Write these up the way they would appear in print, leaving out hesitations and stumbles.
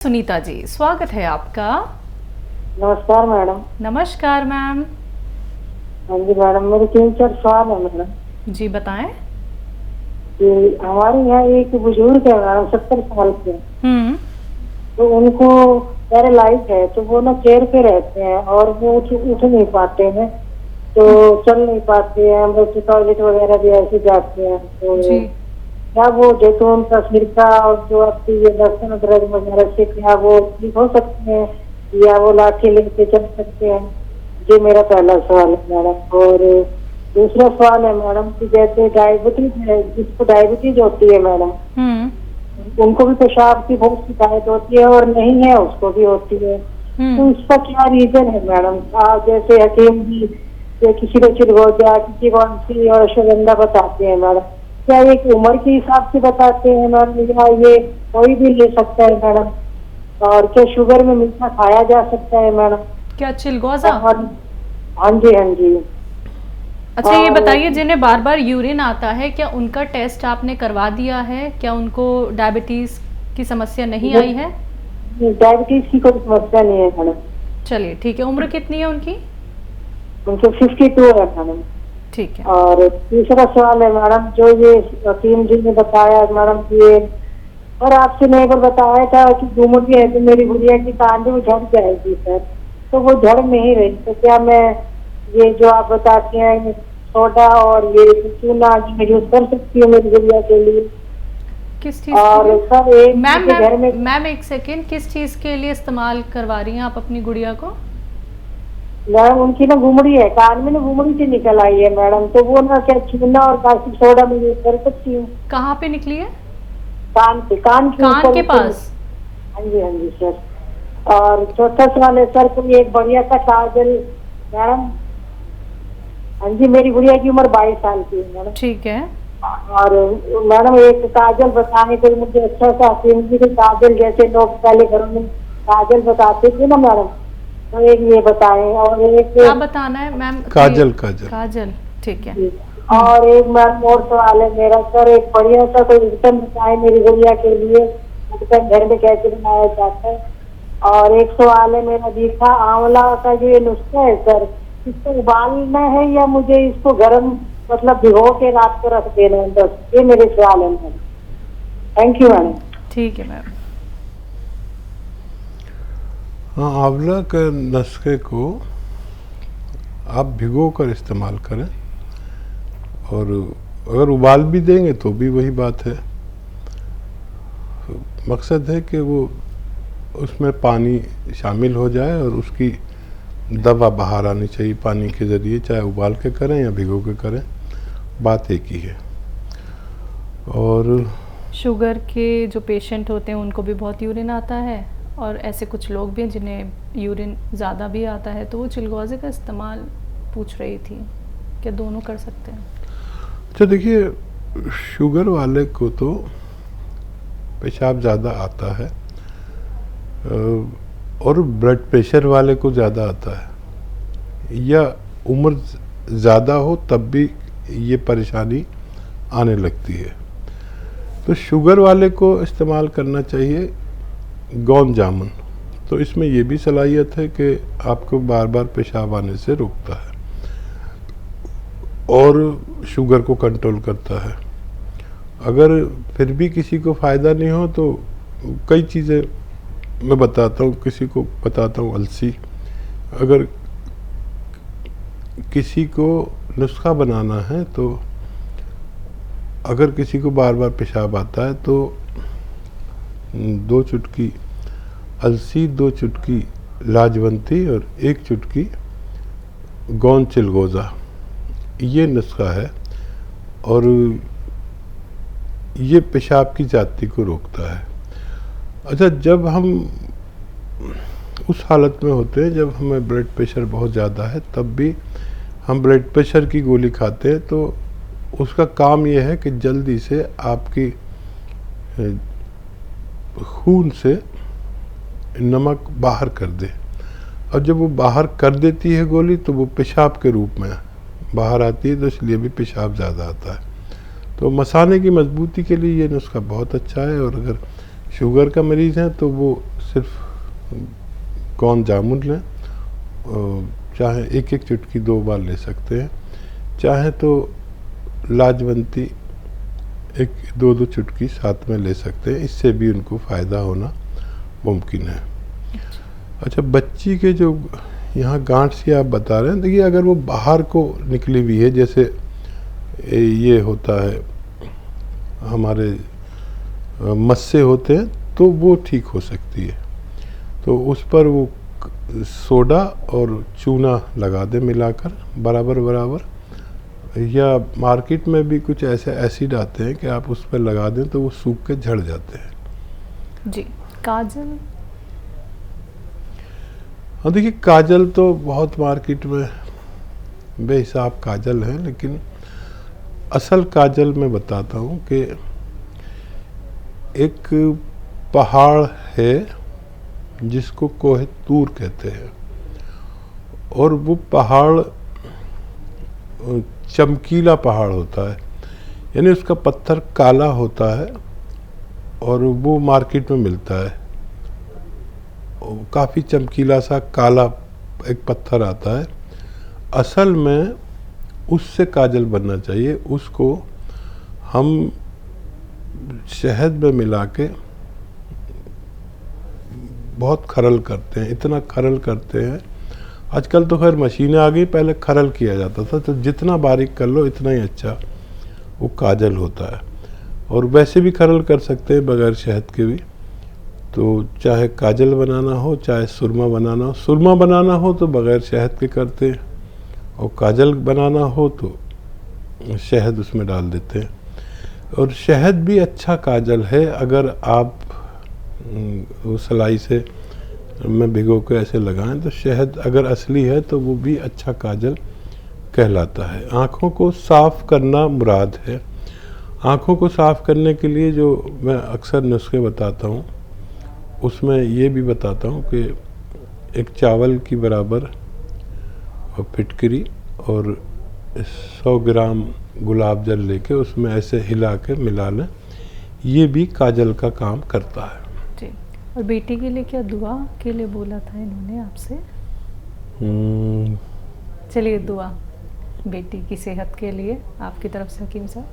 सुनीता जी, स्वागत है आपका। नमस्कार मैडम। नमस्कार मैम। हाँ जी मैडम, मेरे 3-4 सवाल है मैडम। जी बताएं। कि हमारे यहाँ एक बुजुर्ग है मैडम, 70 साल के। हम्म। तो उनको पैरालाइज है, तो वो ना चेयर पे रहते हैं और वो उठ नहीं पाते हैं, तो चल नहीं पाते हैं। हम लोग टॉयलेट वगैरह भी ऐसे जाते हैं, जी। तो क्या वो जैतून का सिरका और जो आपकी ये लहसुन अदरक वगैरह से क्या वो ठीक हो सकते हैं, या वो लाठी लेके चल सकते हैं? ये मेरा पहला सवाल है मैडम। और दूसरा सवाल है मैडम कि जैसे डायबिटीज है, जिसको डायबिटीज होती है मैडम, हम्म। उनको भी पेशाब की बहुत शिकायत होती है, और नहीं है उसको भी होती है। तो हम्म। इसका क्या रीजन है मैडम? जैसे हकीम जी किसी को चिलगोजा, किसी को अंसी और अश्वगंधा बताते हैं मैडम, क्या एक उम्र के हिसाब से बताते हैं मैडम, या ये कोई भी ले सकता है मैडम? और क्या शुगर में मीठा खाया जा सकता है मैडम? क्या चिलगोजा? और हाँ जी, हाँ जी। अच्छा, ये और बताइए, जिन्हें बार बार यूरिन आता है, क्या उनका टेस्ट आपने करवा दिया है? क्या उनको डायबिटीज की समस्या नहीं आई है? डायबिटीज की कोई समस्या नहीं है मैडम। चलिए ठीक है। उम्र कितनी है उनकी? उनको 52 है मैडम। ठीक है। और तीसरा सवाल है मैडम, जो ये हकीम जी ने बताया मैडम कि ये, और आपसे मैं एक बार बताया था कि घुमड़ी है तो मेरी गुड़िया की कान भी झड़ जाएगी सर, तो वो झड़ नहीं रही, तो क्या मैं ये जो आप बताते हैं सोडा और ये चूना मैं यूज कर सकती हूँ मेरी गुड़िया के लिए? किस चीज और के लिए? सर एक मैम मुझे घर में, मैम एक सेकेंड, किस चीज के लिए इस्तेमाल करवा रही हैं आप अपनी गुड़िया को? मैडम उनकी ना घुमड़ी है, कान में ना घुमड़ी से निकल आई है मैडम, तो वो ना क्या चूना और कास्टिक सोडा में यूज कर सकती हूँ? कहाँ पे निकली है? कान पे, कान के कान ऊपर के पास? हाँ जी, हाँ जी सर। और चौथा सवाल है सर, कोई एक बढ़िया सा काजल मैडम। हाँ जी, मेरी गुड़िया की उम्र 22 साल की है मैडम। ठीक है। और मैडम एक काजल बताने कोई मुझे अच्छा सा कीमती कोई काजल, जैसे लोग पहले घरों में काजल बताते थे ना मैडम, तो एक ये बताएं। और एक क्या बताना है मैम? काजल काजल काजल, ठीक है। और एक मैम और सवाल है मेरा सर, एक बढ़िया सा कोई विटन बताए मेरी गुड़िया के लिए, विटन घर में कैसे बनाया जाता है? और एक सवाल है मेरा, दीखा आंवला का जो ये नुस्खा है सर, इसको उबालना है या मुझे इसको गर्म मतलब भिगो के रात को रख देना है? बस ये मेरे सवाल है मैम। Thank you madam. ठीक है मैम। हाँ, आंवला के नुस्खे को आप भिगो कर इस्तेमाल करें, और अगर उबाल भी देंगे तो भी वही बात है। मकसद है कि वो उसमें पानी शामिल हो जाए और उसकी दवा बाहर आनी चाहिए पानी के ज़रिए, चाहे उबाल के करें या भिगो के करें, बात एक ही है। और शुगर के जो पेशेंट होते हैं उनको भी बहुत यूरिन आता है, और ऐसे कुछ लोग भी हैं जिन्हें यूरिन ज़्यादा भी आता है, तो वो चिलगोजे का इस्तेमाल पूछ रही थी, क्या दोनों कर सकते हैं? अच्छा देखिए, शुगर वाले को तो पेशाब ज़्यादा आता है, और ब्लड प्रेशर वाले को ज़्यादा आता है, या उम्र ज़्यादा हो तब भी ये परेशानी आने लगती है। तो शुगर वाले को इस्तेमाल करना चाहिए गोंद जामुन। तो इसमें ये भी सलाहियत है कि आपको बार बार पेशाब आने से रोकता है और शुगर को कंट्रोल करता है। अगर फिर भी किसी को फ़ायदा नहीं हो तो कई चीज़ें मैं बताता हूँ, किसी को बताता हूँ अलसी। अगर किसी को नुस्खा बनाना है तो अगर किसी को बार बार पेशाब आता है तो 2 चुटकी अलसी, 2 चुटकी लाजवंती और 1 चुटकी गोंद चिलगोज़ा, ये नुस्खा है, और ये पेशाब की जाती को रोकता है। अच्छा, जब हम उस हालत में होते हैं जब हमें ब्लड प्रेशर बहुत ज़्यादा है, तब भी हम ब्लड प्रेशर की गोली खाते हैं, तो उसका काम यह है कि जल्दी से आपकी खून से नमक बाहर कर दे, और जब वो बाहर कर देती है गोली तो वो पेशाब के रूप में बाहर आती है, तो इसलिए भी पेशाब ज़्यादा आता है। तो मसाने की मजबूती के लिए ये नुस्खा बहुत अच्छा है। और अगर शुगर का मरीज़ है तो वो सिर्फ कौन जामुन लें, चाहे एक एक चुटकी 2 बार ले सकते हैं, चाहे तो लाजवंती 1-2 चुटकी साथ में ले सकते हैं, इससे भी उनको फ़ायदा होना मुमकिन है। अच्छा, बच्ची के जो यहाँ गांठ सी आप बता रहे हैं, देखिए अगर वो बाहर को निकली हुई है, जैसे ये होता है हमारे मस्से होते हैं, तो वो ठीक हो सकती है। तो उस पर वो सोडा और चूना लगा दें मिलाकर बराबर बराबर, या मार्केट में भी कुछ ऐसे एसिड आते हैं कि आप उस पर लगा दें तो वो सूख के झड़ जाते हैं। जी। काजल? हाँ, देखिए काजल तो बहुत मार्केट में बेहिसाब काजल हैं, लेकिन असल काजल मैं बताता हूँ कि एक पहाड़ है जिसको कोहतूर कहते हैं, और वो पहाड़ चमकीला पहाड़ होता है, यानी उसका पत्थर काला होता है और वो मार्केट में मिलता है। काफ़ी चमकीला सा काला एक पत्थर आता है। असल में उससे काजल बनना चाहिए। उसको हम शहद में मिला के बहुत खरल करते हैं, इतना खरल करते हैं। आजकल तो खैर मशीनें आ गई, पहले खरल किया जाता था, तो जितना बारीक कर लो इतना ही अच्छा वो काजल होता है। और वैसे भी खरल कर सकते हैं बगैर शहद के भी। तो चाहे काजल बनाना हो, चाहे सुरमा बनाना हो, सुरमा बनाना हो तो बगैर शहद के करते हैं, और काजल बनाना हो तो शहद उसमें डाल देते हैं। और शहद भी अच्छा काजल है, अगर आप वो सलाई से में भिगो के ऐसे लगाएं तो शहद अगर असली है तो वो भी अच्छा काजल कहलाता है। आँखों को साफ़ करना मुराद है। आँखों को साफ़ करने के लिए जो मैं अक्सर नुस्खे बताता हूँ, उसमें ये भी बताता हूँ कि एक चावल की बराबर फिटकरी और 100 ग्राम गुलाब जल लेके उसमें ऐसे हिला के मिला लें, ये भी काजल का काम करता है। जी। और बेटी के लिए क्या दुआ के लिए बोला था इन्होंने आपसे? चलिए, दुआ बेटी की सेहत के लिए आपकी तरफ से हकीम साहब।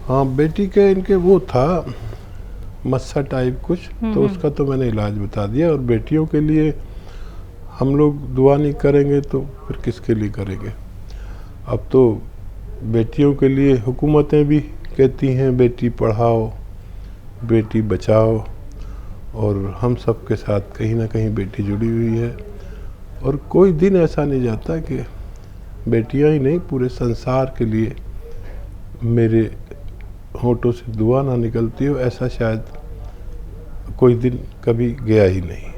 हाँ, बेटी के इनके वो था मस्सा टाइप कुछ, तो उसका तो मैंने इलाज बता दिया। और बेटियों के लिए हम लोग दुआ नहीं करेंगे तो फिर किसके लिए करेंगे। अब तो बेटियों के लिए हुकूमतें भी कहती हैं बेटी पढ़ाओ, बेटी बचाओ, और हम सब के साथ कहीं ना कहीं बेटी जुड़ी हुई है। और कोई दिन ऐसा नहीं जाता कि बेटियां ही नहीं, पूरे संसार के लिए मेरे होठों से दुआ ना निकलती हो, ऐसा शायद कोई दिन कभी गया ही नहीं।